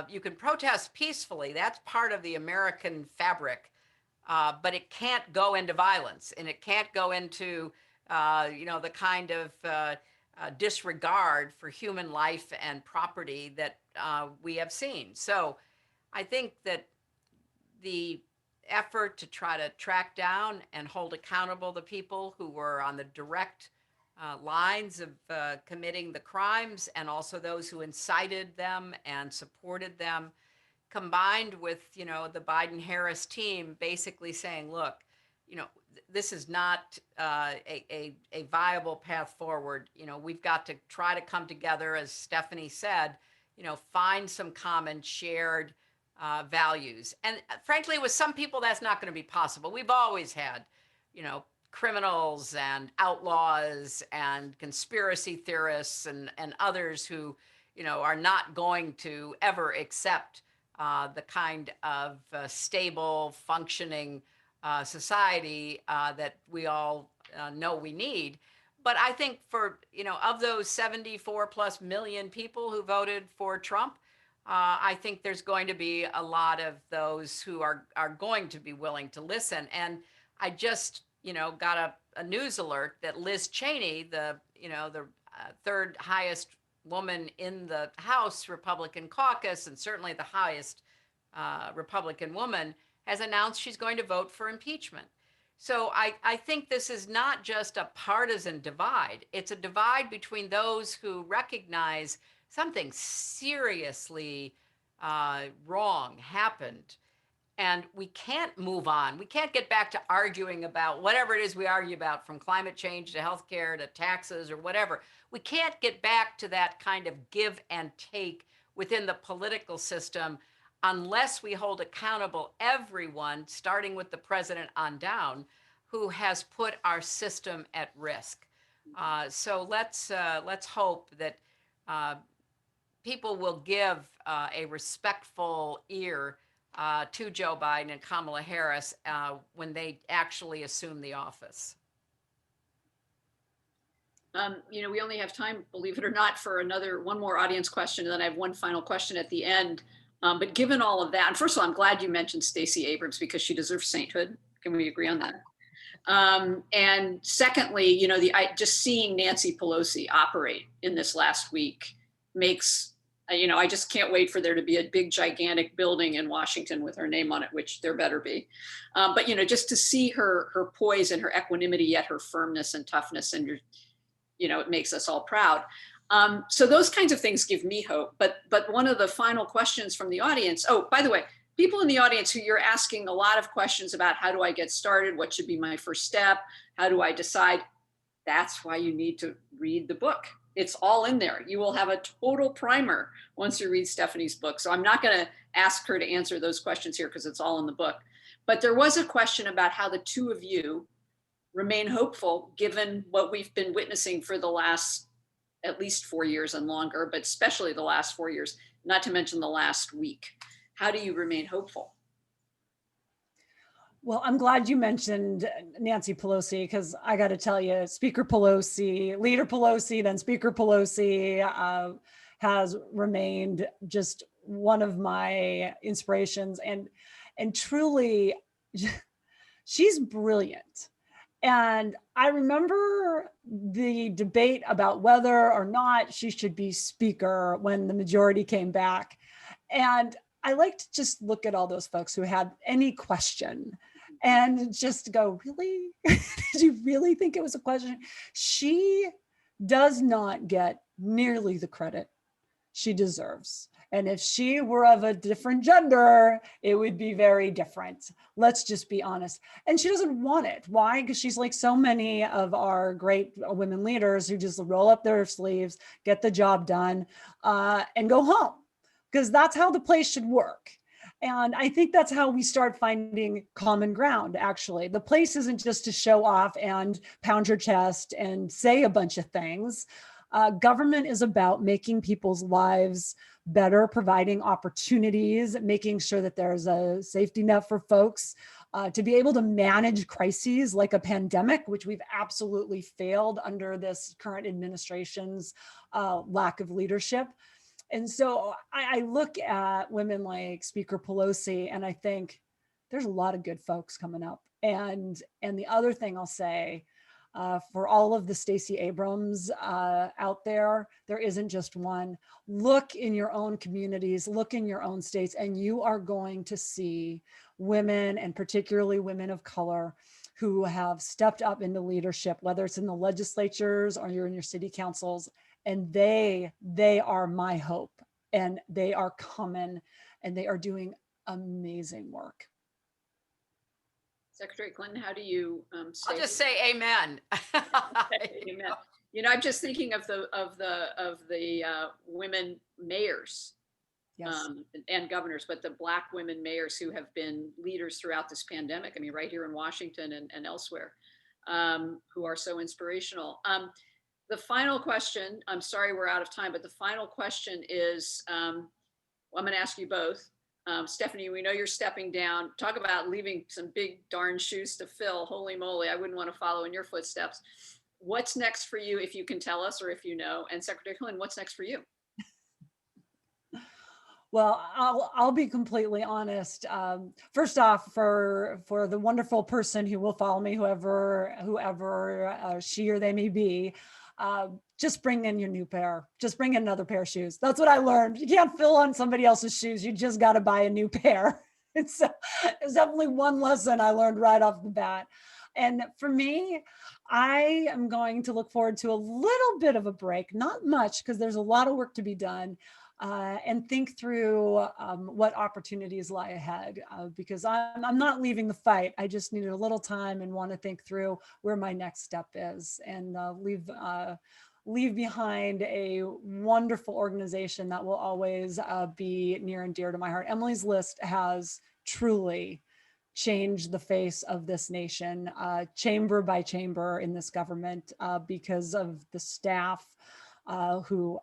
You can protest peacefully. That's part of the American fabric. But it can't go into violence, and it can't go into, the kind of disregard for human life and property that we have seen. So I think that the effort to try to track down and hold accountable the people who were on the direct lines of committing the crimes, and also those who incited them and supported them, combined with, the Biden-Harris team basically saying, look, this is not a viable path forward. We've got to try to come together, as Stephanie said, find some common shared values. And frankly, with some people, that's not going to be possible. We've always had, criminals and outlaws and conspiracy theorists and others who, are not going to ever accept the kind of stable, functioning society that we all know we need. But I think for, of those 74 plus million people who voted for Trump, I think there's going to be a lot of those who are going to be willing to listen. And I just, got a news alert that Liz Cheney, the third highest woman in the House Republican caucus, and certainly the highest Republican woman, has announced she's going to vote for impeachment. So I think this is not just a partisan divide. It's a divide between those who recognize something seriously wrong happened, and we can't move on. We can't get back to arguing about whatever it is we argue about, from climate change to healthcare to taxes or whatever. We can't get back to that kind of give and take within the political system unless we hold accountable everyone, starting with the president on down, who has put our system at risk. So let's hope that people will give a respectful ear to Joe Biden and Kamala Harris when they actually assume the office. We only have time, believe it or not, for one more audience question, and then I have one final question at the end. But given all of that, and first of all, I'm glad you mentioned Stacey Abrams, because she deserves sainthood. Can we agree on that? And secondly, just seeing Nancy Pelosi operate in this last week makes, I just can't wait for there to be a big, gigantic building in Washington with her name on it, which there better be. But, just to see her poise and her equanimity, yet her firmness and toughness, and it makes us all proud. So those kinds of things give me hope. But one of the final questions from the audience, oh, by the way, people in the audience who you're asking a lot of questions about, how do I get started? What should be my first step? How do I decide? That's why you need to read the book. It's all in there. You will have a total primer once you read Stephanie's book. So I'm not going to ask her to answer those questions here, because it's all in the book. But there was a question about how the two of you remain hopeful given what we've been witnessing for the last at least 4 years and longer, but especially the last 4 years, not to mention the last week. How do you remain hopeful? Well, I'm glad you mentioned Nancy Pelosi, because I got to tell you, Speaker Pelosi, Leader Pelosi, then Speaker Pelosi has remained just one of my inspirations, and truly, she's brilliant. And I remember the debate about whether or not she should be speaker when the majority came back. And I like to just look at all those folks who had any question and just go, really? Did you really think it was a question? She does not get nearly the credit she deserves. And if she were of a different gender, it would be very different. Let's just be honest. And she doesn't want it. Why? Because she's like so many of our great women leaders who just roll up their sleeves, get the job done, and go home. Because that's how the place should work. And I think that's how we start finding common ground, actually. The place isn't just to show off and pound your chest and say a bunch of things. Government is about making people's lives better, providing opportunities, making sure that there's a safety net for folks to be able to manage crises like a pandemic, which we've absolutely failed under this current administration's lack of leadership. And so I look at women like Speaker Pelosi and I think there's a lot of good folks coming up. And the other thing I'll say, For all of the Stacey Abrams out there, there isn't just one. Look in your own communities, look in your own states, and you are going to see women, and particularly women of color, who have stepped up into leadership, whether it's in the legislatures or you're in your city councils, and they are my hope, and they are coming, and they are doing amazing work. Secretary Clinton, how do you say? I'll just say amen. Amen. You know, I'm just thinking of the women mayors, Yes. And governors, but the Black women mayors who have been leaders throughout this pandemic. I mean, right here in Washington and elsewhere, who are so inspirational. The final question, I'm sorry we're out of time, but the final question is, I'm going to ask you both. Stephanie, we know you're stepping down. Talk about leaving some big darn shoes to fill. Holy moly, I wouldn't want to follow in your footsteps. What's next for you, if you can tell us, or if you know? And Secretary Clinton, what's next for you? Well, I'll be completely honest. First off, for the wonderful person who will follow me, whoever she or they may be, just bring in your new pair. Just bring in another pair of shoes. That's what I learned. You can't fill on somebody else's shoes. You just got to buy a new pair. It's definitely one lesson I learned right off the bat. And for me, I am going to look forward to a little bit of a break, not much, because there's a lot of work to be done. And think through what opportunities lie ahead, because I'm not leaving the fight. I just needed a little time and want to think through where my next step is, and leave behind a wonderful organization that will always be near and dear to my heart. Emily's List has truly changed the face of this nation, chamber by chamber in this government, because of the staff who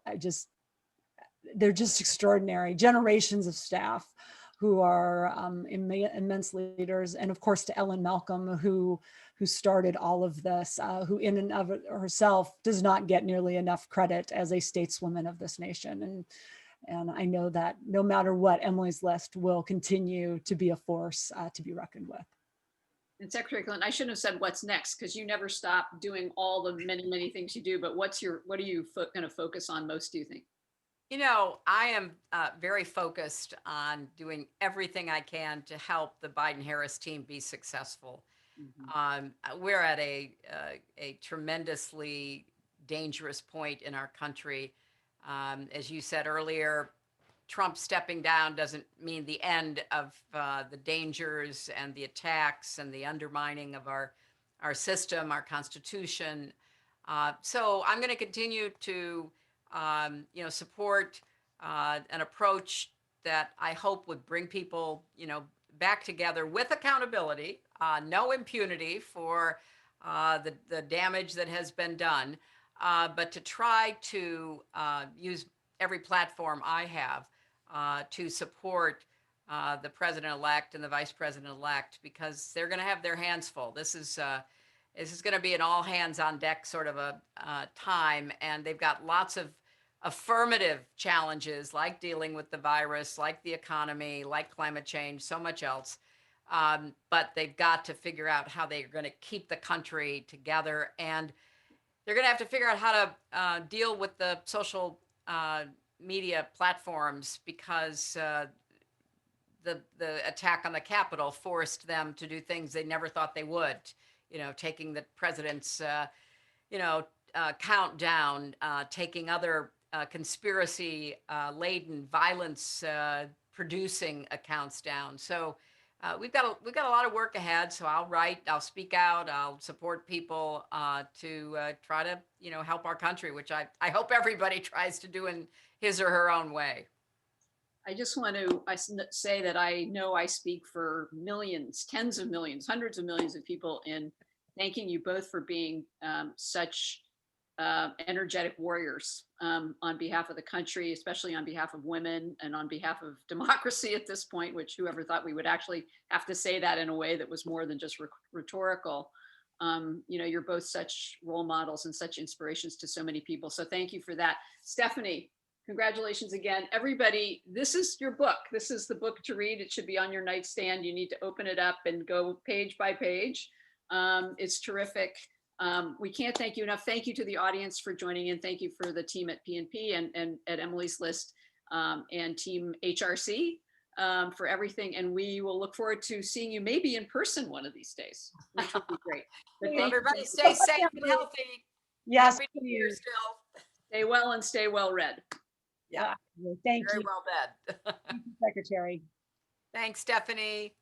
they're just extraordinary. Generations of staff who are immense leaders. And of course, to Ellen Malcolm, who started all of this, who in and of herself does not get nearly enough credit as a stateswoman of this nation. And I know that no matter what, Emily's List will continue to be a force to be reckoned with. And Secretary Clinton, I shouldn't have said what's next, because you never stop doing all the many things you do. But what are you going to focus on most, do you think? You know, I am very focused on doing everything I can to help the Biden-Harris team be successful. We're at a tremendously dangerous point in our country. As you said earlier, Trump stepping down doesn't mean the end of the dangers and the attacks and the undermining of our system, our Constitution. So I'm going to continue to support an approach that I hope would bring people, back together with accountability, no impunity for the damage that has been done, but to try to use every platform I have to support the president-elect and the vice president-elect, because they're going to have their hands full. This is going to be an all hands on deck sort of a time, and they've got lots of affirmative challenges like dealing with the virus, like the economy, like climate change, so much else. But they've got to figure out how they're going to keep the country together, and they're going to have to figure out how to deal with the social media platforms, because the attack on the Capitol forced them to do things they never thought they would. Taking the president's, countdown, taking other conspiracy-laden, violence-producing accounts down. So we've got a lot of work ahead. So I'll write, I'll speak out, I'll support people to try to, help our country, which I hope everybody tries to do in his or her own way. I just want to say that I know I speak for millions, tens of millions, hundreds of millions of people in thanking you both for being such energetic warriors on behalf of the country, especially on behalf of women and on behalf of democracy at this point, which whoever thought we would actually have to say that in a way that was more than just rhetorical. You're both such role models and such inspirations to so many people. So thank you for that. Stephanie, congratulations again. Everybody, this is your book. This is the book to read. It should be on your nightstand. You need to open it up and go page by page. It's terrific. We can't thank you enough. Thank you to the audience for joining in. Thank you for the team at PNP and at Emily's List and team HRC for everything. And we will look forward to seeing you maybe in person one of these days, which would be great. But Well, everybody stay safe and healthy. Yes, Happy New Year please. still. Stay well and stay well read. Yeah. Thank Very you, well read. Secretary. Thanks, Stephanie.